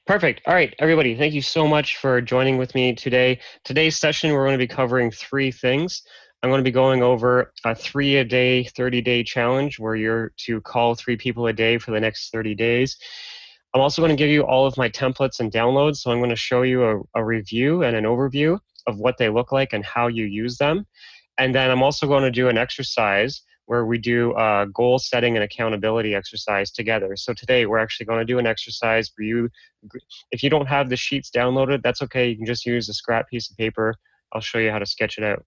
Perfect. All right, everybody, thank you so much for joining with me today. Today's session, we're going to be covering three things. I'm going to be going over a 3-a-day, 30-day challenge where you're to call 3 people a day for the next 30 days. I'm also going to give you all of my templates and downloads. So I'm going to show you a review and an overview of what they look like and how you use them. And then I'm also going to do an exercise where we do a goal setting and accountability exercise together. So today we're actually going to do an exercise where you, if you don't have the sheets downloaded, that's okay. You can just use a scrap piece of paper. I'll show you how to sketch it out.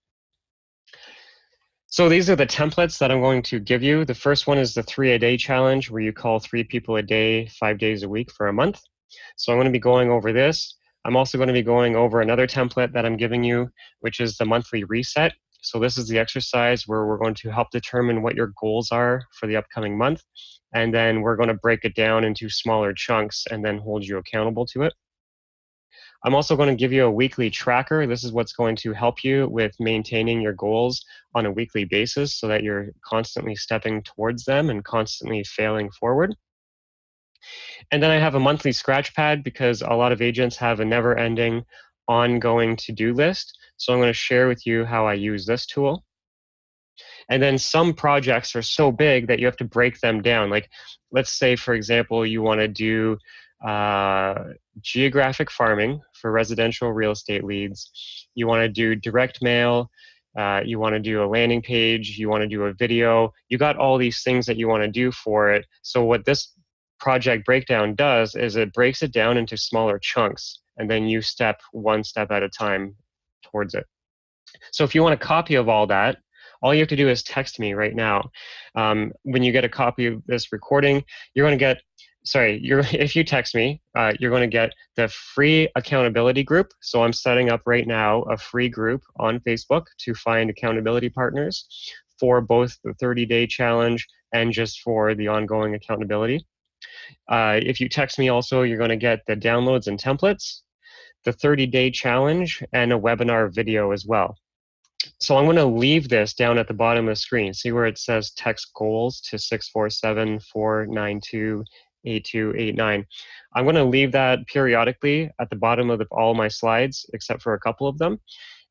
So these are the templates that I'm going to give you. The first one is the 3-a-day challenge where you call 3 people a day, 5 days a week for a month. So I'm going to be going over this. I'm also going to be going over another template that I'm giving you, which is the monthly reset. So this is the exercise where we're going to help determine what your goals are for the upcoming month. And then we're going to break it down into smaller chunks and then hold you accountable to it. I'm also going to give you a weekly tracker. This is what's going to help you with maintaining your goals on a weekly basis so that you're constantly stepping towards them and constantly failing forward. And then I have a monthly scratch pad because a lot of agents have a never-ending ongoing to-do list. So I'm going to share with you how I use this tool. And then some projects are so big that you have to break them down. Like, let's say, for example, you want to do geographic farming for residential real estate leads. You want to do direct mail. You want to do a landing page. You want to do a video. You got all these things that you want to do for it. So what this project breakdown does is it breaks it down into smaller chunks, and then you step one step at a time towards it. So if you want a copy of all that, all you have to do is text me right now. When you get a copy of this recording, you're going to get, if you text me, you're going to get the free accountability group. So I'm setting up right now a free group on Facebook to find accountability partners for both the 30-day challenge and just for the ongoing accountability. If you text me also, you're going to get the downloads and templates, the 30-day challenge, and a webinar video as well. So I'm going to leave this down at the bottom of the screen. See where it says text goals to 647-492-8289. I'm going to leave that periodically at the bottom of all my slides, except for a couple of them.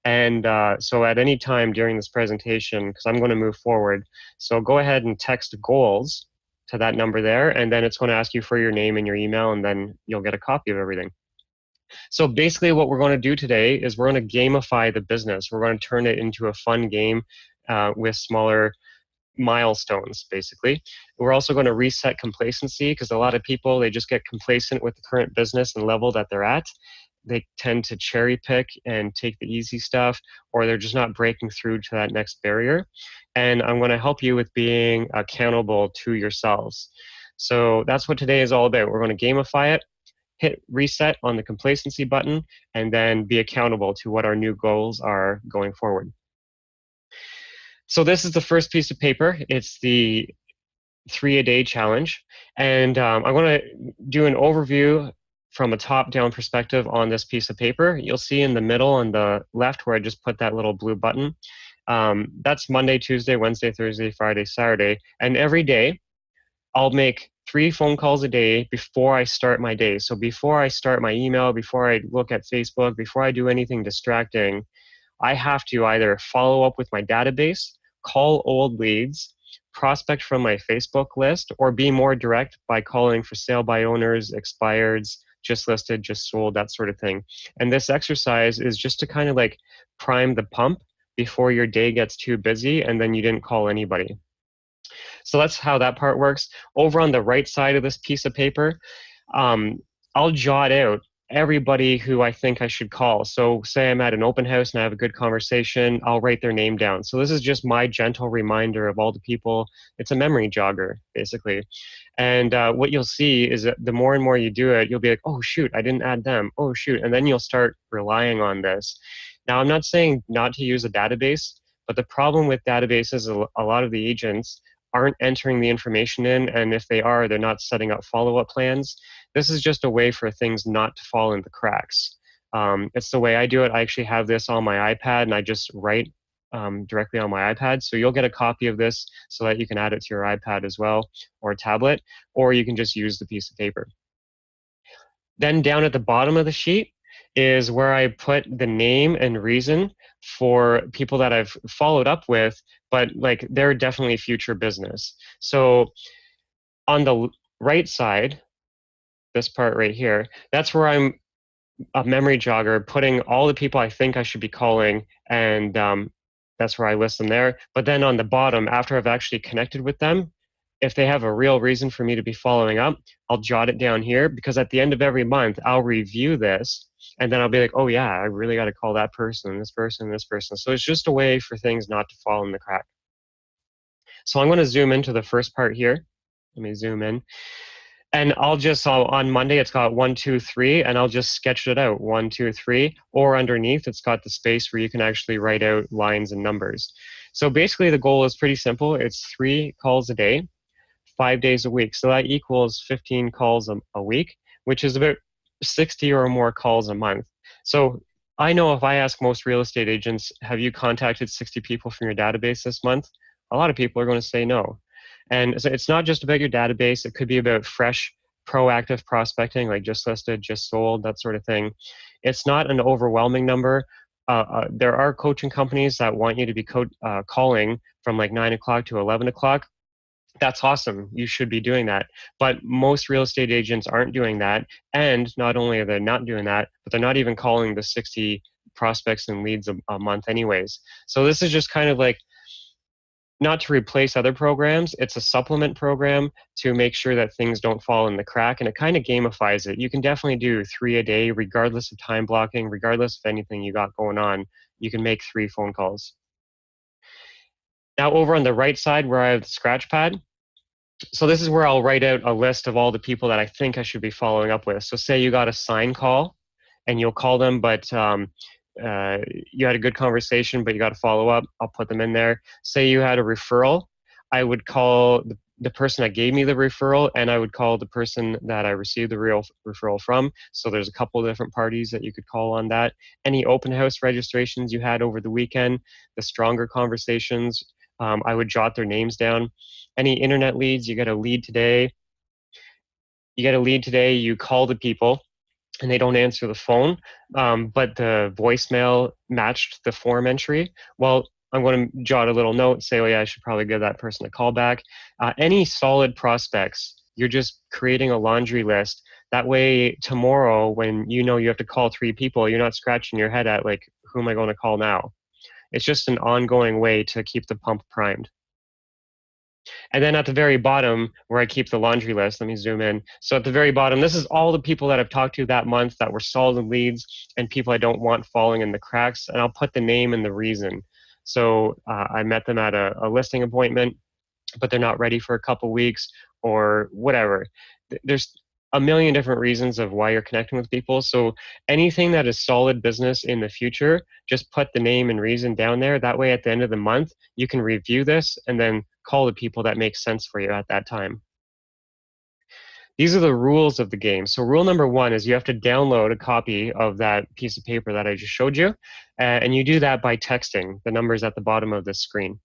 And so at any time during this presentation, because I'm going to move forward, so go ahead and text goals to that number there, and then it's going to ask you for your name and your email, and then you'll get a copy of everything. So basically what we're going to do today is we're going to gamify the business. We're going to turn it into a fun game with smaller milestones, basically. We're also going to reset complacency because a lot of people, they just get complacent with the current business and level that they're at. They tend to cherry pick and take the easy stuff, or they're just not breaking through to that next barrier. And I'm going to help you with being accountable to yourselves. So that's what today is all about. We're going to gamify it, hit reset on the complacency button, and then be accountable to what our new goals are going forward. So this is the first piece of paper. It's the 3-a-day challenge. And I'm going to do an overview from a top-down perspective on this piece of paper. You'll see in the middle on the left where I just put that little blue button. That's Monday, Tuesday, Wednesday, Thursday, Friday, Saturday. And every day, I'll make 3 phone calls a day before I start my day. So before I start my email, before I look at Facebook, before I do anything distracting, I have to either follow up with my database, call old leads, prospect from my Facebook list, or be more direct by calling for sale by owners, expireds, just listed, just sold, that sort of thing. And this exercise is just to kind of like prime the pump before your day gets too busy and then you didn't call anybody. So that's how that part works. Over on the right side of this piece of paper, I'll jot out everybody who I think I should call. So say I'm at an open house and I have a good conversation, I'll write their name down. So this is just my gentle reminder of all the people. It's a memory jogger, basically. And what you'll see is that the more and more you do it, you'll be like, oh, shoot, I didn't add them. Oh, shoot. And then you'll start relying on this. Now, I'm not saying not to use a database, but the problem with databases is a lot of the agents aren't entering the information in, and if they are, they're not setting up follow-up plans. This is just a way for things not to fall into cracks. It's the way I do it. I actually have this on my iPad, and I just write directly on my iPad. So you'll get a copy of this so that you can add it to your iPad as well, or tablet, or you can just use the piece of paper. Then down at the bottom of the sheet is where I put the name and reason for people that I've followed up with, but like they're definitely future business. So on the right side, this part right here, that's where I'm a memory jogger, putting all the people I think I should be calling, and that's where I list them there. But then on the bottom, after I've actually connected with them, if they have a real reason for me to be following up, I'll jot it down here, because at the end of every month, I'll review this, and then I'll be like, oh yeah, I really got to call that person, this person, this person. So it's just a way for things not to fall in the crack. So I'm going to zoom into the first part here. Let me zoom in. And on Monday, it's got 1, 2, 3, and I'll just sketch it out, 1, 2, 3, or underneath, it's got the space where you can actually write out lines and numbers. So basically the goal is pretty simple. It's 3 calls a day, 5 days a week. So that equals 15 calls a week, which is about 60 or more calls a month. So I know if I ask most real estate agents, have you contacted 60 people from your database this month? A lot of people are going to say no. And so it's not just about your database. It could be about fresh, proactive prospecting, like just listed, just sold, that sort of thing. It's not an overwhelming number. There are coaching companies that want you to be calling from like 9 o'clock to 11 o'clock. That's awesome. You should be doing that. But most real estate agents aren't doing that. And not only are they not doing that, but they're not even calling the 60 prospects and leads a month anyways. So this is just kind of like, not to replace other programs, it's a supplement program to make sure that things don't fall in the crack, and it kind of gamifies it. You can definitely do 3 a day, regardless of time blocking, regardless of anything you got going on. You can make 3 phone calls. Now over on the right side where I have the scratch pad, so this is where I'll write out a list of all the people that I think I should be following up with. So say you got a sign call and you'll call them, but you had a good conversation, but you got to follow up. I'll put them in there. Say you had a referral, I would call the person that gave me the referral, and I would call the person that I received the real referral from. So there's a couple of different parties that you could call on that. Any open house registrations you had over the weekend, the stronger conversations, I would jot their names down. Any internet leads, you get a lead today. You call the people and they don't answer the phone, but the voicemail matched the form entry. Well, I'm going to jot a little note, say, oh yeah, I should probably give that person a call back. Any solid prospects, you're just creating a laundry list. That way, tomorrow, when you know you have to call 3 people, you're not scratching your head at like, who am I going to call now? It's just an ongoing way to keep the pump primed. And then at the very bottom, where I keep the laundry list, let me zoom in. So at the very bottom, this is all the people that I've talked to that month that were solid leads and people I don't want falling in the cracks. And I'll put the name and the reason. So I met them at a listing appointment, but they're not ready for a couple weeks or whatever. There's a million different reasons of why you're connecting with people. So anything that is solid business in the future, just put the name and reason down there. That way at the end of the month, you can review this and then call the people that make sense for you at that time. These are the rules of the game. So rule number 1 is you have to download a copy of that piece of paper that I just showed you. And you do that by texting the numbers at the bottom of the screen.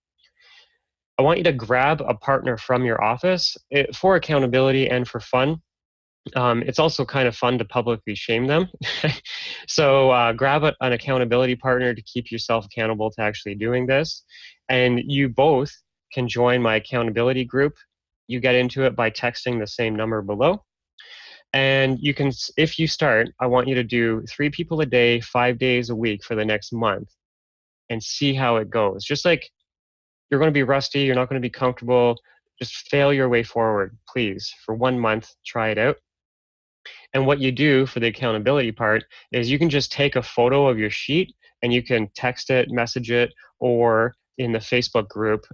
I want you to grab a partner from your office for accountability and for fun. It's also kind of fun to publicly shame them. So grab an accountability partner to keep yourself accountable to actually doing this. And you both can join my accountability group. You get into it by texting the same number below. And you can, if you start, I want you to do 3 people a day, 5 days a week for the next month and see how it goes. Just like you're going to be rusty, you're not going to be comfortable, just fail your way forward, please. For 1 month, try it out. And what you do for the accountability part is you can just take a photo of your sheet and you can text it, message it, or in the Facebook group,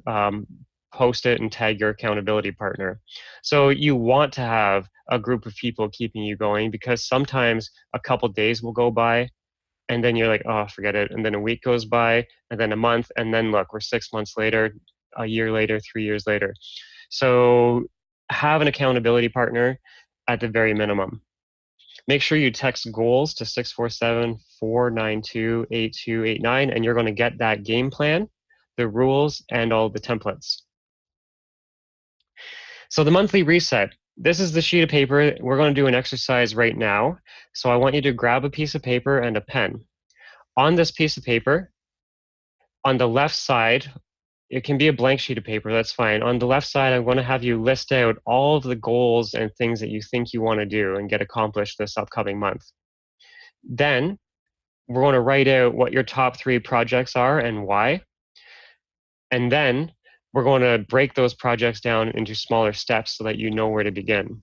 post it and tag your accountability partner. So you want to have a group of people keeping you going, because sometimes a couple days will go by and then you're like, oh, forget it. And then a week goes by and then a month. And then look, we're 6 months later, a year later, 3 years later. So have an accountability partner at the very minimum. Make sure you text goals to 647-492-8289, and you're going to get that game plan, the rules, and all the templates. So the monthly reset. This is the sheet of paper. We're going to do an exercise right now. So I want you to grab a piece of paper and a pen. On this piece of paper, on the left side, it can be a blank sheet of paper, that's fine. On the left side, I'm going to have you list out all of the goals and things that you think you want to do and get accomplished this upcoming month. Then we're going to write out what your top 3 projects are and why. And then we're going to break those projects down into smaller steps so that you know where to begin.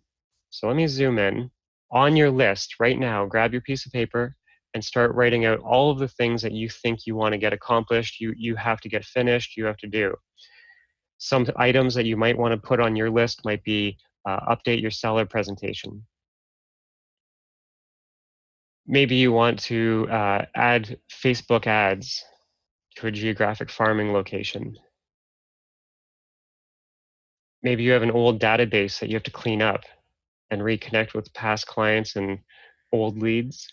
So let me zoom in. On your list right now, grab your piece of paper and start writing out all of the things that you think you want to get accomplished, you have to get finished, you have to do. Some items that you might want to put on your list might be update your seller presentation. Maybe you want to add Facebook ads to a geographic farming location. Maybe you have an old database that you have to clean up and reconnect with past clients and old leads.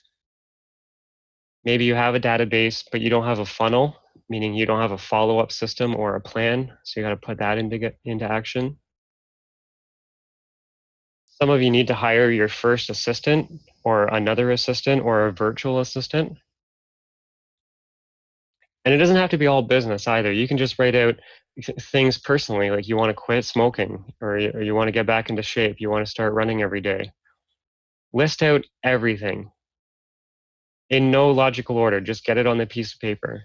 Maybe you have a database, but you don't have a funnel, meaning you don't have a follow-up system or a plan, so you got to put that into action. Some of you need to hire your first assistant or another assistant or a virtual assistant. And it doesn't have to be all business either. You can just write out things personally, like you want to quit smoking or you want to get back into shape, you want to start running every day. List out everything in no logical order. Just get it on the piece of paper.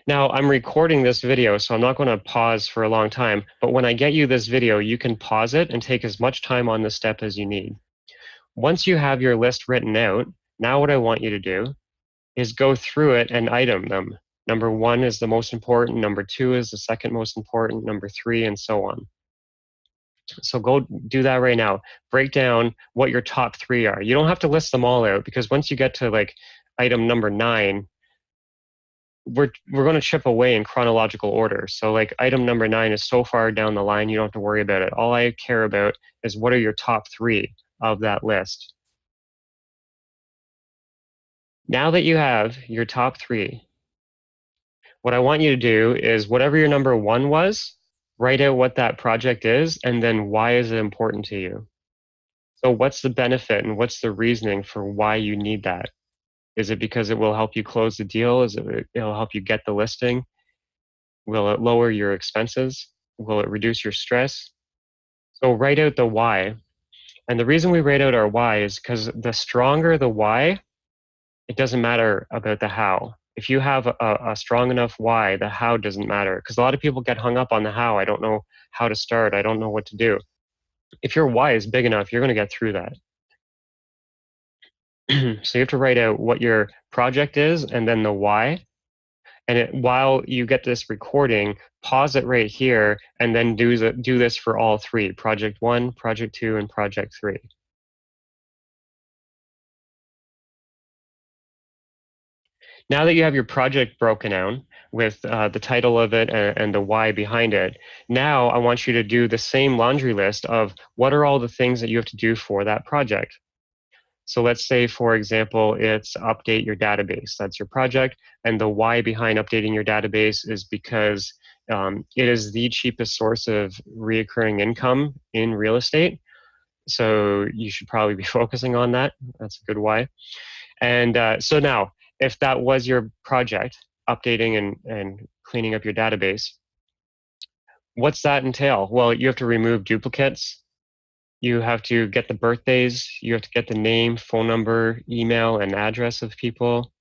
Now, I'm recording this video, so I'm not going to pause for a long time, but when I get you this video, you can pause it and take as much time on this step as you need. Once you have your list written out, now what I want you to do is go through it and item them. Number 1 is the most important, number 2 is the second most important, number 3, and so on. So go do that right now. Break down what your top 3 are. You don't have to list them all out, because once you get to like item number 9, we're going to chip away in chronological order. So like item number 9 is so far down the line, you don't have to worry about it. All I care about is what are your top 3 of that list. Now that you have your top 3, what I want you to do is whatever your number 1 was, write out what that project is, and then why is it important to you? So what's the benefit and what's the reasoning for why you need that? Is it because it will help you close the deal? It'll help you get the listing? Will it lower your expenses? Will it reduce your stress? So write out the why. And the reason we write out our why is because the stronger the why, it doesn't matter about the how. If you have a strong enough why, the how doesn't matter. Because a lot of people get hung up on the how. I don't know how to start. I don't know what to do. If your why is big enough, you're going to get through that. So you have to write out what your project is and then the why. And while you get this recording, pause it right here and then do this for all 3, project 1, project 2, and project 3. Now that you have your project broken down with the title of it and the why behind it, now I want you to do the same laundry list of what are all the things that you have to do for that project. So let's say, for example, it's update your database. That's your project. And the why behind updating your database is because it is the cheapest source of reoccurring income in real estate. So you should probably be focusing on that. That's a good why. And so now, if that was your project, updating and cleaning up your database, what's that entail? Well, you have to remove duplicates. You have to get the birthdays, you have to get the name, phone number, email, and address of people.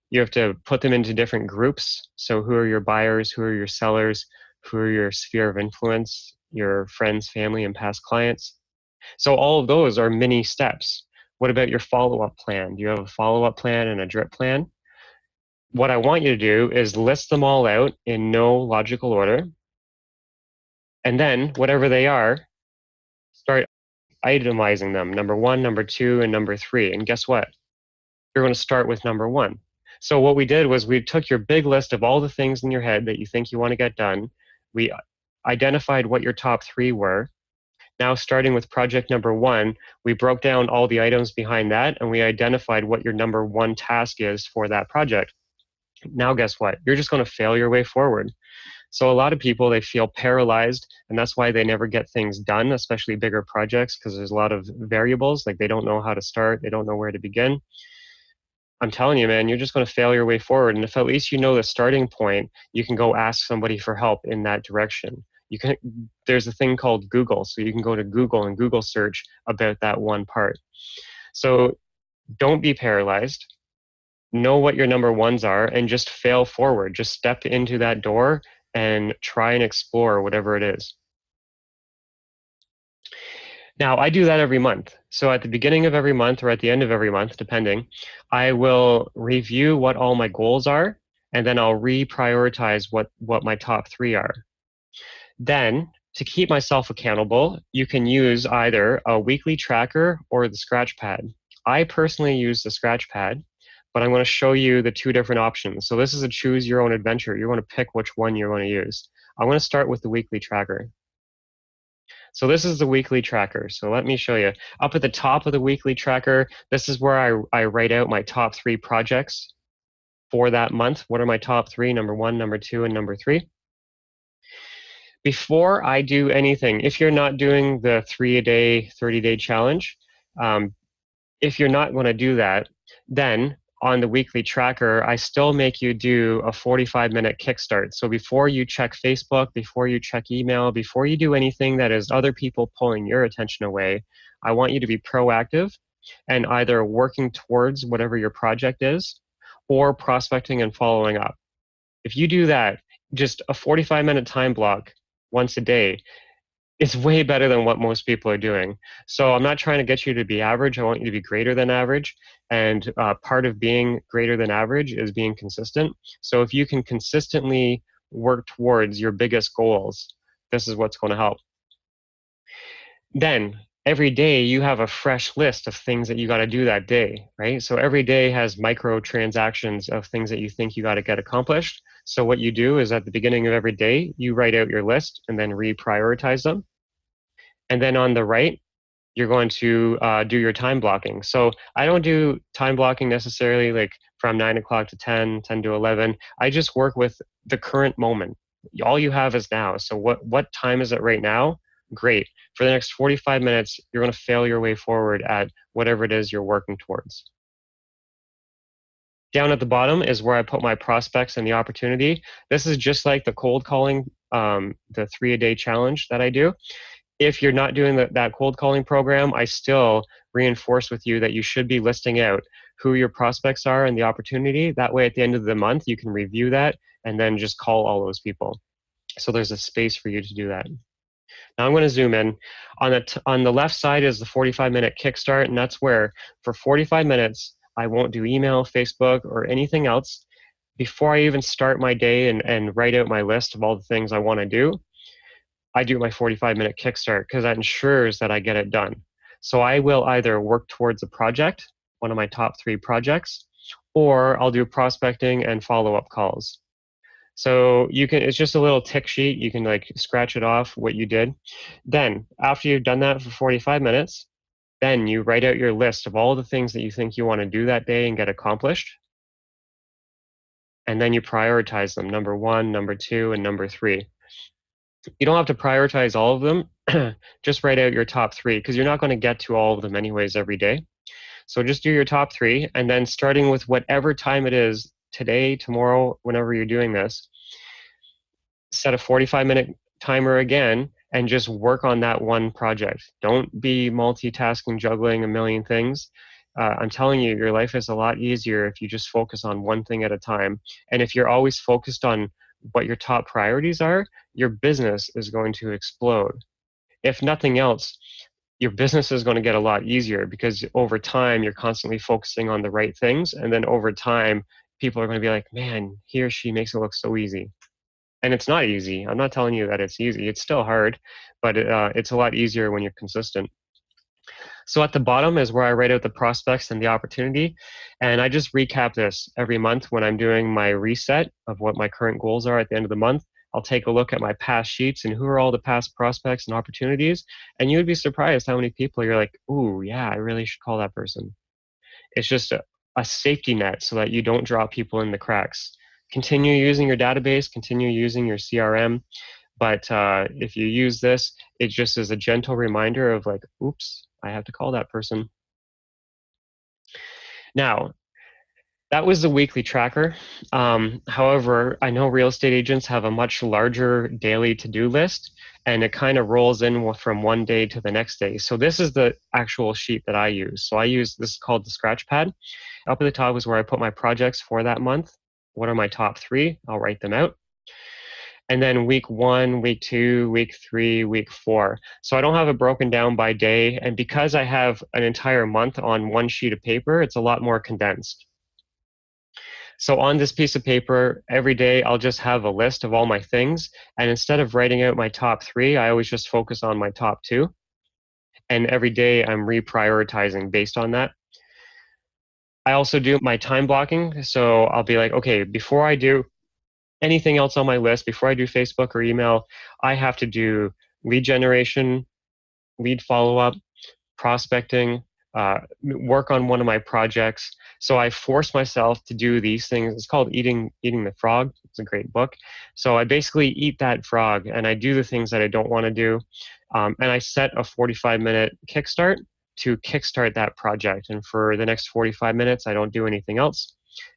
You have to put them into different groups. So who are your buyers, who are your sellers, who are your sphere of influence, your friends, family, and past clients. So all of those are mini steps. What about your follow-up plan? Do you have a follow-up plan and a drip plan? What I want you to do is list them all out in no logical order. And then whatever they are, start itemizing them, number 1, number 2, and number 3. And guess what? You're going to start with number 1. So what we did was we took your big list of all the things in your head that you think you want to get done. We identified what your top 3 were. Now, starting with project number 1, we broke down all the items behind that, and we identified what your number 1 task is for that project. Now, guess what? You're just going to fail your way forward. So a lot of people, they feel paralyzed, and that's why they never get things done, especially bigger projects, because there's a lot of variables. Like, they don't know how to start, they don't know where to begin. I'm telling you, man, you're just going to fail your way forward. And if at least you know the starting point, you can go ask somebody for help in that direction. You can, there's a thing called Google, so you can go to Google and Google search about that one part. So don't be paralyzed. Know what your number ones are and just fail forward. Just step into that door and try and explore whatever it is. Now, I do that every month. So at the beginning of every month or at the end of every month, depending, I will review what all my goals are, and then I'll reprioritize what my top three are. Then, to keep myself accountable, you can use either a weekly tracker or the scratch pad. I personally use the scratch pad, but I'm going to show you the two different options. So this is a choose your own adventure. You want to pick which one you're going to use. I'm going to start with the weekly tracker. So this is the weekly tracker. So let me show you. Up at the top of the weekly tracker, this is where I write out my top three projects for that month. What are my top three? Number one, number two, and number three. Before I do anything, if you're not doing the 3-a-day, 30-day challenge, if you're not going to do that, then on the weekly tracker, I still make you do a 45-minute kickstart. So before you check Facebook, before you check email, before you do anything that is other people pulling your attention away, I want you to be proactive and either working towards whatever your project is or prospecting and following up. If you do that, just a 45-minute time block once a day, it's way better than what most people are doing. So I'm not trying to get you to be average. I want you to be greater than average. And part of being greater than average is being consistent. So if you can consistently work towards your biggest goals, this is what's going to help. Then every day you have a fresh list of things that you got to do that day, right? So every day has micro transactions of things that you think you got to get accomplished. So what you do is at the beginning of every day, you write out your list and then reprioritize them. And then on the right, you're going to do your time blocking. So I don't do time blocking necessarily like from 9 o'clock to 10, 10 to 11. I just work with the current moment. All you have is now. So what time is it right now? Great. For the next 45 minutes, you're going to fail your way forward at whatever it is you're working towards. Down at the bottom is where I put my prospects and the opportunity. This is just like the cold calling, the 3-a-day challenge that I do. If you're not doing that cold calling program, I still reinforce with you that you should be listing out who your prospects are and the opportunity. That way, at the end of the month, you can review that and then just call all those people. So there's a space for you to do that. Now I'm going to zoom in. On the left side is the 45-minute kickstart, and that's where for 45 minutes, I won't do email, Facebook, or anything else. Before I even start my day and write out my list of all the things I want to do, I do my 45-minute kickstart because that ensures that I get it done. So I will either work towards a project, one of my top three projects, or I'll do prospecting and follow-up calls. So you can, it's just a little tick sheet. You can like scratch it off what you did. Then after you've done that for 45 minutes, then you write out your list of all the things that you think you want to do that day and get accomplished. And then you prioritize them, number one, number two, and number three. You don't have to prioritize all of them. Just write out your top three because you're not going to get to all of them anyways every day. So just do your top three, and then starting with whatever time it is, today, tomorrow, whenever you're doing this, set a 45-minute timer again and just work on that one project. Don't be multitasking, juggling a million things. I'm telling you, your life is a lot easier if you just focus on one thing at a time. And if you're always focused on what your top priorities are, your business is going to explode. If nothing else, your business is going to get a lot easier because over time, you're constantly focusing on the right things. And then over time, people are going to be like, man, he or she makes it look so easy. And it's not easy. I'm not telling you that it's easy. It's still hard, but it's a lot easier when you're consistent. So at the bottom is where I write out the prospects and the opportunity. And I just recap this every month when I'm doing my reset of what my current goals are at the end of the month. I'll take a look at my past sheets and who are all the past prospects and opportunities. And you would be surprised how many people you're like, ooh, yeah, I really should call that person. It's just a safety net so that you don't drop people in the cracks. continue using your database, continue using your CRM. But if you use this, it just is a gentle reminder of like, oops, I have to call that person. Now, that was the weekly tracker. However, I know real estate agents have a much larger daily to-do list, and it kind of rolls in from one day to the next day. So this is the actual sheet that I use. So I use, this is called the scratch pad. Up at the top is where I put my projects for that month. What are my top 3? I'll write them out. And then week 1, week 2, week 3, week 4. So I don't have it broken down by day. And because I have an entire month on one sheet of paper, it's a lot more condensed. So on this piece of paper, every day I'll just have a list of all my things. And instead of writing out my top 3, I always just focus on my top 2. And every day I'm reprioritizing based on that. I also do my time blocking. So I'll be like, okay, before I do anything else on my list, before I do Facebook or email, I have to do lead generation, lead follow-up, prospecting, work on one of my projects. So I force myself to do these things. It's called Eating the Frog. It's a great book. So I basically eat that frog and I do the things that I don't want to do. And I set a 45-minute kickstart to kickstart that project. And for the next 45 minutes, I don't do anything else.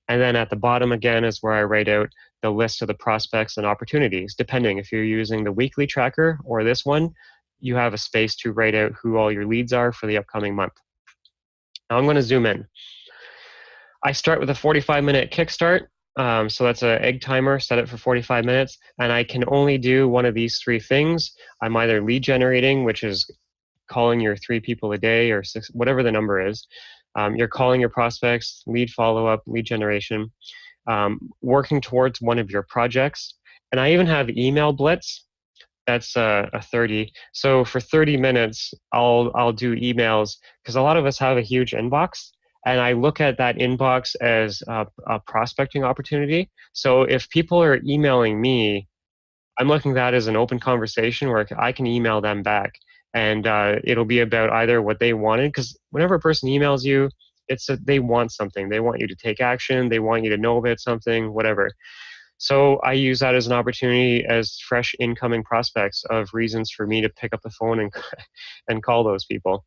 And then at the bottom again is where I write out the list of the prospects and opportunities. Depending if you're using the weekly tracker or this one, you have a space to write out who all your leads are for the upcoming month. Now I'm going to zoom in. I start with a 45-minute kickstart. So that's an egg timer, set it for 45 minutes. And I can only do one of these 3 things. I'm either lead generating, which is calling your 3 people a day or 6, whatever the number is. You're calling your prospects, lead follow-up, lead generation, working towards one of your projects. And I even have email blitz. That's a 30. So for 30 minutes, I'll do emails because a lot of us have a huge inbox. And I look at that inbox as a prospecting opportunity. So if people are emailing me, I'm looking at that as an open conversation where I can email them back. And it'll be about either what they wanted, because whenever a person emails you, it's that they want something. They want you to take action. They want you to know about something, whatever. So I use that as an opportunity as fresh incoming prospects of reasons for me to pick up the phone and call those people.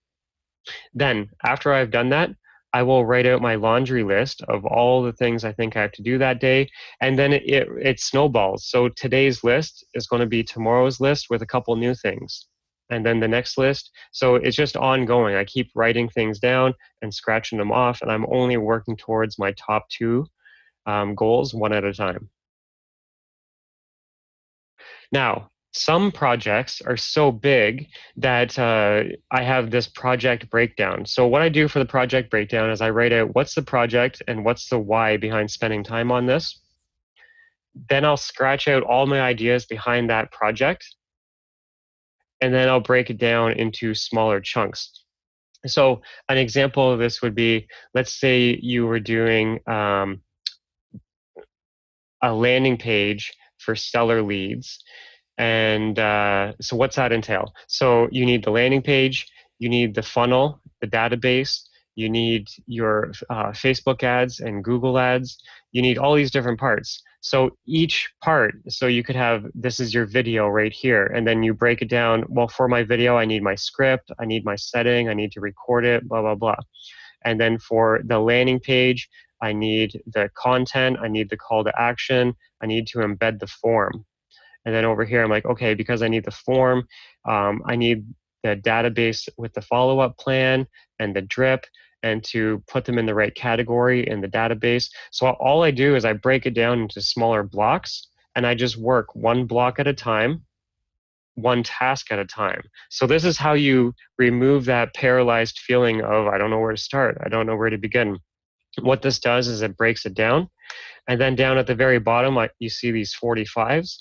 Then after I've done that, I will write out my laundry list of all the things I think I have to do that day. And then it snowballs. So today's list is going to be tomorrow's list with a couple new things. And then the next list. So it's just ongoing. I keep writing things down and scratching them off. And I'm only working towards my top 2 goals one at a time. Now, some projects are so big that I have this project breakdown. So what I do for the project breakdown is I write out what's the project and what's the why behind spending time on this. Then I'll scratch out all my ideas behind that project, and then I'll break it down into smaller chunks. So an example of this would be, let's say you were doing a landing page for seller leads. And so what's that entail? So you need the landing page, you need the funnel, the database, you need your Facebook ads and Google ads, you need all these different parts. So each part, so you could have, this is your video right here, and then you break it down, well, for my video, I need my script, I need my setting, I need to record it, blah, blah, blah. And then for the landing page, I need the content, I need the call to action, I need to embed the form. And then over here, I'm like, okay, because I need the form, I need the database with the follow-up plan and the drip, and to put them in the right category in the database. So all I do is I break it down into smaller blocks, and I just work one block at a time, one task at a time. So this is how you remove that paralyzed feeling of, I don't know where to start, I don't know where to begin. What this does is it breaks it down. And then down at the very bottom, you see these 45s.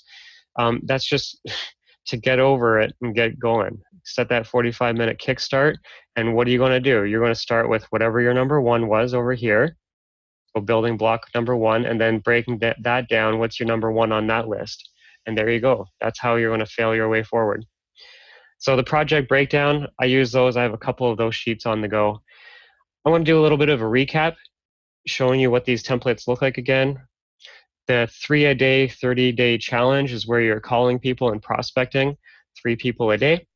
That's just to get over it and get going. Set that 45-minute kickstart, and what are you going to do? You're going to start with whatever your number 1 was over here, so building block number 1, and then breaking that down, what's your number 1 on that list? And there you go. That's how you're going to fail your way forward. So the project breakdown, I use those. I have a couple of those sheets on the go. I want to do a little bit of a recap, showing you what these templates look like again. The 3-a-day, 30-day challenge is where you're calling people and prospecting 3 people a day.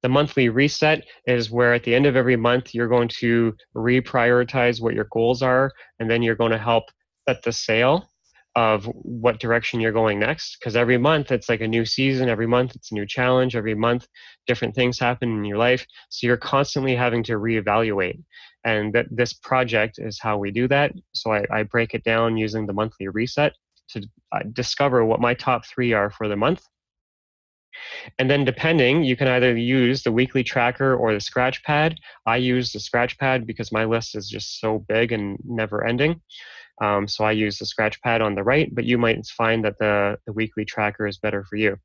The monthly reset is where at the end of every month, you're going to reprioritize what your goals are, and then you're going to help set the sail of what direction you're going next. Because every month it's like a new season, every month it's a new challenge, every month different things happen in your life. So you're constantly having to reevaluate. And this project is how we do that. So I break it down using the monthly reset to discover what my top 3 are for the month. And then depending, you can either use the weekly tracker or the scratch pad. I use the scratch pad because my list is just so big and never ending. So I use the scratch pad on the right, but you might find that the weekly tracker is better for you.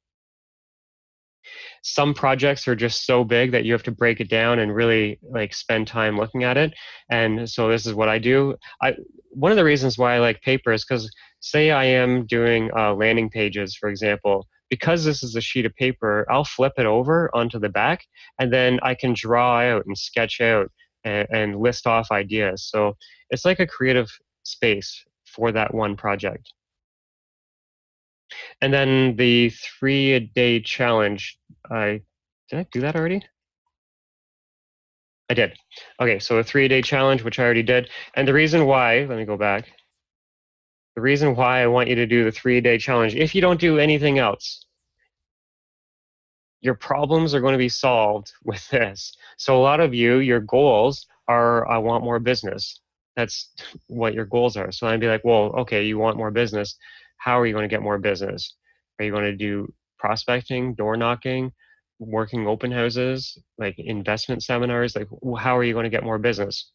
Some projects are just so big that you have to break it down and really like spend time looking at it. And so this is what I do. One of the reasons why I like paper is because say I am doing landing pages, for example, because this is a sheet of paper, I'll flip it over onto the back and then I can draw out and sketch out and list off ideas. So it's like a creative space for that one project. And then the 3-a-day challenge, did I do that already? I did. Okay, so a 3-a-day challenge, which I already did. And the reason why, let me go back. The reason why I want you to do the 3-a-day challenge, if you don't do anything else, your problems are going to be solved with this. So a lot of you, your goals are, I want more business. That's what your goals are. So I'd be like, well, okay, you want more business. How are you going to get more business? Are you going to do prospecting, door knocking, working open houses, like investment seminars? Like, how are you going to get more business?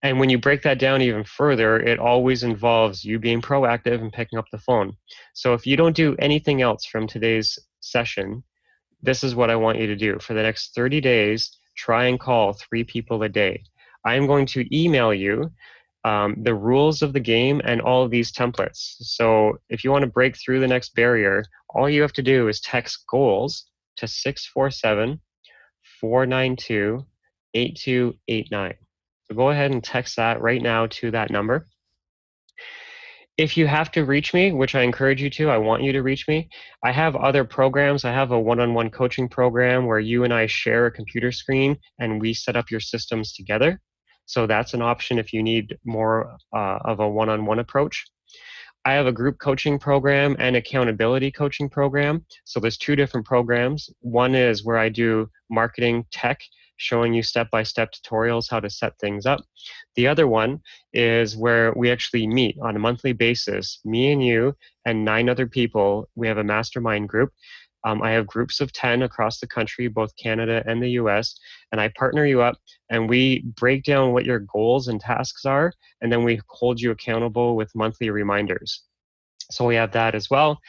And when you break that down even further, it always involves you being proactive and picking up the phone. So if you don't do anything else from today's session, this is what I want you to do. For the next 30 days, try and call 3 people a day. I am going to email you the rules of the game and all of these templates. So if you want to break through the next barrier, all you have to do is text goals to 647-492-8289. So go ahead and text that right now to that number. If you have to reach me, which I encourage you to, I want you to reach me. I have other programs. I have a one-on-one coaching program where you and I share a computer screen and we set up your systems together. So that's an option if you need more of a one-on-one approach. I have a group coaching program and accountability coaching program. So there's 2 different programs. One is where I do marketing tech, showing you step-by-step tutorials how to set things up. The other one is where we actually meet on a monthly basis, me and you and 9 other people. We have a mastermind group. I have groups of 10 across the country, both Canada and the US, and I partner you up and we break down what your goals and tasks are, and then we hold you accountable with monthly reminders. So we have that as well.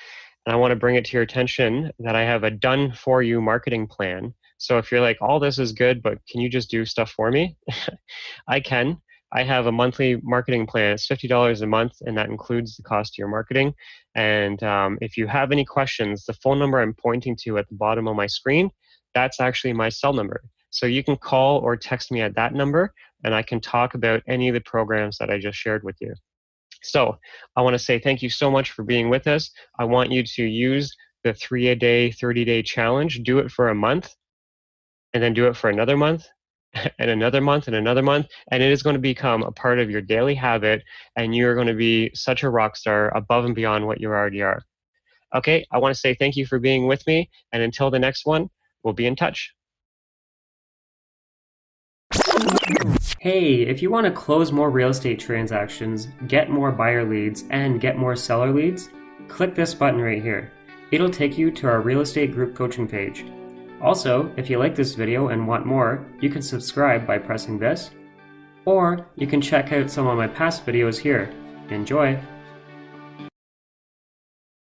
And I want to bring it to your attention that I have a done for you marketing plan. So if you're like, all this is good, but can you just do stuff for me? I can. I have a monthly marketing plan. It's $50 a month, and that includes the cost of your marketing. And if you have any questions, the phone number I'm pointing to at the bottom of my screen, that's actually my cell number. So you can call or text me at that number, and I can talk about any of the programs that I just shared with you. So I want to say thank you so much for being with us. I want you to use the 3-a-day, 30-day challenge. Do it for a month, and then do it for another month, and another month, and another month, and it is going to become a part of your daily habit, and you're going to be such a rock star above and beyond what you already are. Okay, I want to say thank you for being with me, and until the next one, we'll be in touch. Hey, if you want to close more real estate transactions, get more buyer leads, and get more seller leads, click this button right here. It'll take you to our real estate group coaching page. Also, if you like this video and want more, you can subscribe by pressing this, or you can check out some of my past videos here. Enjoy!